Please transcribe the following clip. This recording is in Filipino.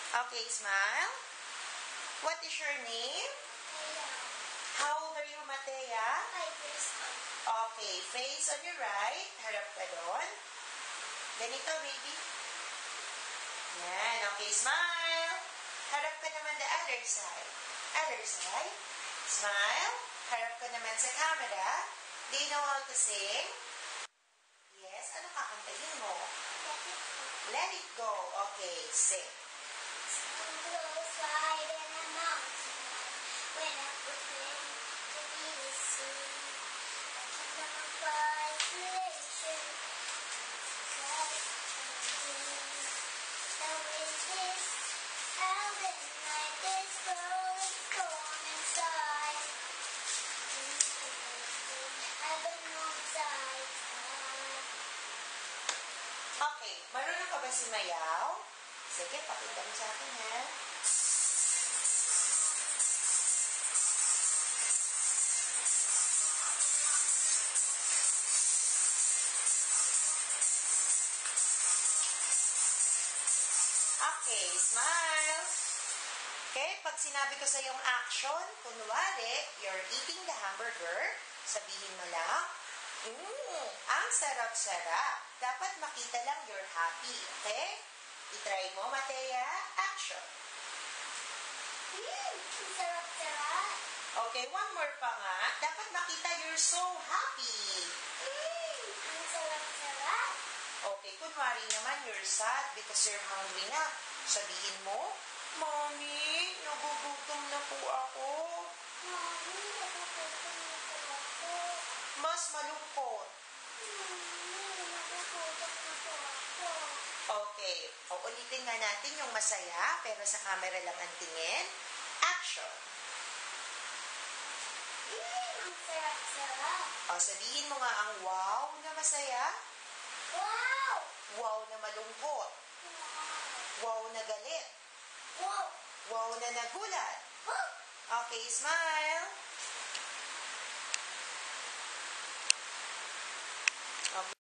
Okay, smile. What is your name? How old are you, Matea? 5 years old. Okay, face on your right. Harap ka doon. Ganito, baby. Yan. Okay, smile. Harap ka naman the other side. Other side. Smile. Harap ka naman sa camera. Do you know how to sing? Yes. Ano kakantahin mo? Let it go. Okay, sing. Sun glows wide and a mountain when I proclaim to be the sea. A kingdom of isolation. Light changing. The wind is out and night is growing cold inside. I've been on side. Okay, marunong ka ba sumayaw? Sige, pakita mo sa akin, ha? Okay, smile. Okay, pag sinabi ko sa yung action, kunwari, you're eating the hamburger, sabihin mo lang, ang sarap-sarap. Dapat makita lang you're happy, okay? I-try mo, Matea. Action. Ang sarap-sarap. Okay, one more pa nga. Dapat makita you're so happy. Ang sarap-sarap. Okay, kunwari naman you're sad because you're hungry na. Sabihin mo, Mommy, nagugutom na po ako. Mami, nagugutom na po ako. Mas malungkot. Mami, nagugutom na po ako. Okay, ulitin nga natin yung masaya pero sa camera lang ang tingin. Action. Ang sarap-sarap. O, sabihin mo nga ang wow na masaya, Wow! wow na malungkot, wow na galit, Wow! wow na nagulat. Wow! Okay, smile. Okay.